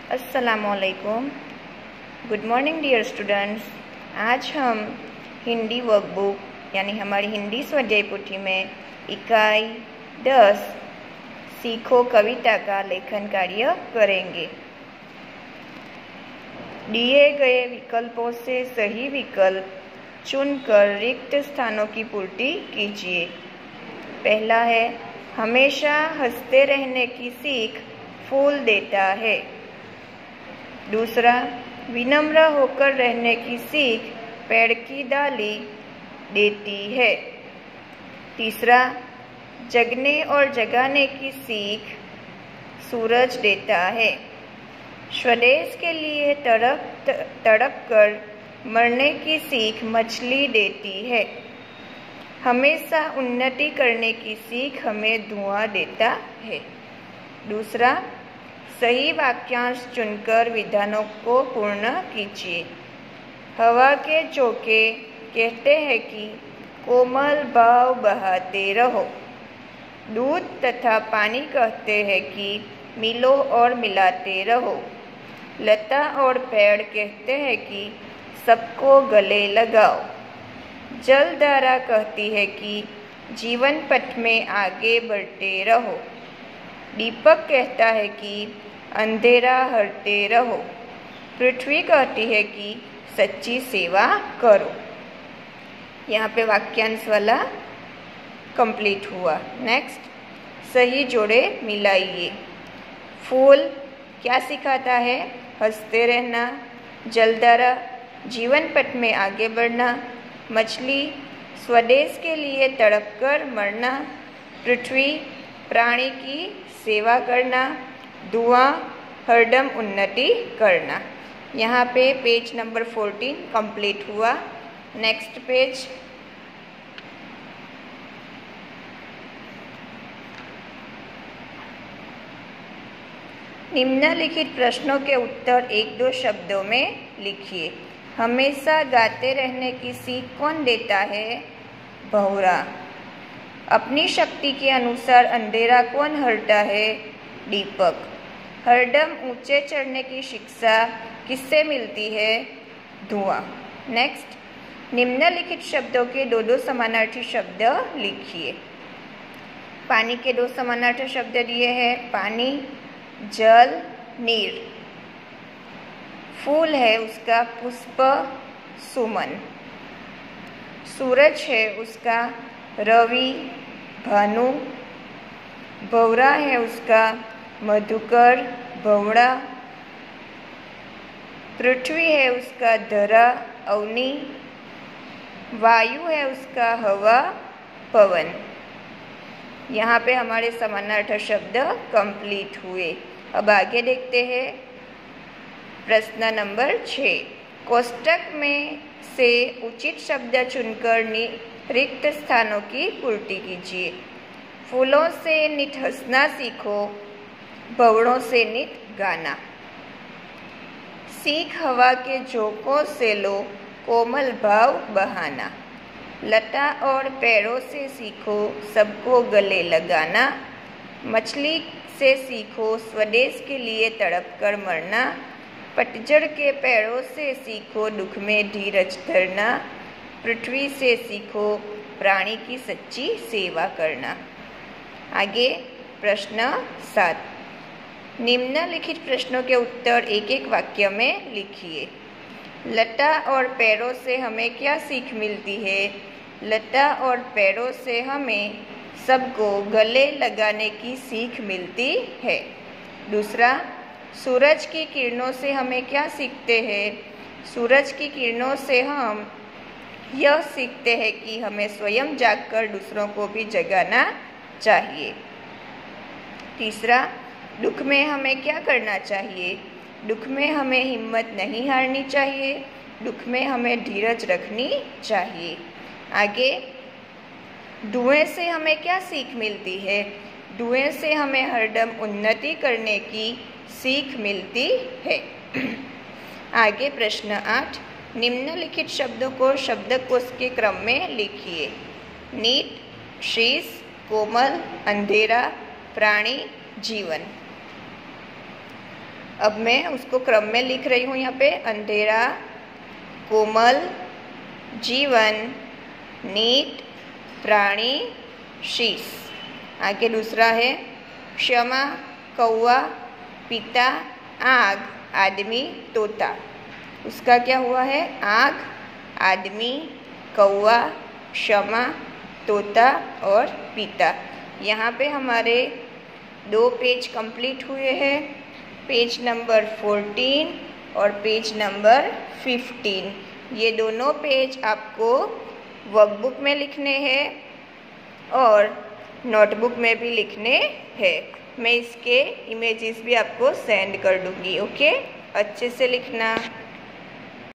अस्सलामुअलैकुम। Good morning dear students. आज हम हिंदी वर्कबुक यानी हमारी हिंदी स्वाध्याय पोथी में इकाई 10 सीखो कविता का लेखन कार्य करेंगे। दिए गए विकल्पों से सही विकल्प चुनकर रिक्त स्थानों की पूर्ति कीजिए। पहला है, हमेशा हंसते रहने की सीख फूल देता है। दूसरा, विनम्र होकर रहने की सीख पेड़ की डाली देती है। तीसरा, जगने और जगाने की सीख सूरज देता है। स्वदेश के लिए तड़प कर मरने की सीख मछली देती है। हमेशा उन्नति करने की सीख हमें धुआं देता है। दूसरा, सही वाक्यांश चुनकर विधानों को पूर्ण कीजिए। हवा के झोंके कहते हैं कि कोमल भाव बहाते रहो। दूध तथा पानी कहते हैं कि मिलो और मिलाते रहो। लता और पेड़ कहते हैं कि सबको गले लगाओ। जलधारा कहती है कि जीवन पथ में आगे बढ़ते रहो। दीपक कहता है कि अंधेरा हरते रहो। पृथ्वी कहती है कि सच्ची सेवा करो। यहाँ पे वाक्यांश वाला कंप्लीट हुआ। नेक्स्ट, सही जोड़े मिलाइए। फूल क्या सिखाता है? हंसते रहना। जलधारा जीवन पथ में आगे बढ़ना। मछली स्वदेश के लिए तड़प कर मरना। पृथ्वी प्राणी की सेवा करना। धुआं हरदम उन्नति करना। यहाँ पे पेज नंबर 14 कंप्लीट हुआ। Next page. निम्नलिखित प्रश्नों के उत्तर 1-2 शब्दों में लिखिए। हमेशा गाते रहने की सीख कौन देता है? भौरा। अपनी शक्ति के अनुसार अंधेरा कौन हरता है? दीपक। हरदम ऊंचे चढ़ने की शिक्षा किससे मिलती है? धुआं। नेक्स्ट, निम्नलिखित शब्दों के 2-2 समानार्थी शब्द लिखिए। पानी के 2 समानार्थी शब्द दिए हैं, पानी, जल, नीर। फूल है उसका पुष्प, सुमन। सूरज है उसका रवि, भानु। भौरा है उसका मधुकर, भौड़ा। पृथ्वी है उसका धरा, अवनी। वायु है उसका हवा, पवन। यहाँ पे हमारे समानार्थक शब्द कंप्लीट हुए। अब आगे देखते हैं प्रश्न नंबर 6। कोष्टक में से उचित शब्द चुनकर रिक्त स्थानों की पूर्ति कीजिए। फूलों से नित हंसना सीखो, भंवरों से नित गाना। सीख हवा के झोंकों से लो, कोमल भाव बहाना। लता और पेड़ों से सीखो, सबको गले लगाना। मछली से सीखो, स्वदेश के लिए तड़प कर मरना। पतझड़ के पेड़ों से सीखो, दुख में धीरज धरना। पृथ्वी से सीखो, प्राणी की सच्ची सेवा करना। आगे प्रश्न 7। निम्नलिखित प्रश्नों के उत्तर 1-1 वाक्य में लिखिए। लता और पेड़ों से हमें क्या सीख मिलती है? लता और पेड़ों से हमें सबको गले लगाने की सीख मिलती है। दूसरा, सूरज की किरणों से हमें क्या सीखते हैं? सूरज की किरणों से हम यह सीखते हैं कि हमें स्वयं जागकर दूसरों को भी जगाना चाहिए। तीसरा, दुख में हमें क्या करना चाहिए? दुख में हमें हिम्मत नहीं हारनी चाहिए। दुख में हमें धीरज रखनी चाहिए। आगे, धुएं से हमें क्या सीख मिलती है? धुएं से हमें हरदम उन्नति करने की सीख मिलती है। आगे प्रश्न 8। निम्नलिखित शब्दों को शब्दकोश के क्रम में लिखिए। नीट, शीश, कोमल, अंधेरा, प्राणी, जीवन। अब मैं उसको क्रम में लिख रही हूँ यहाँ पे। अंधेरा, कोमल, जीवन, नीट, प्राणी, शीश। आगे दूसरा है क्षमा, कौवा, पिता, आग, आदमी, तोता। उसका क्या हुआ है? आग, आदमी, कौवा, क्षमा, तोता और पिता। यहाँ पे हमारे 2 पेज कंप्लीट हुए हैं, पेज नंबर 14 और पेज नंबर 15। ये दोनों पेज आपको वर्कबुक में लिखने हैं और नोटबुक में भी लिखने हैं। मैं इसके इमेजेस भी आपको सेंड कर दूँगी। ओके, अच्छे से लिखना।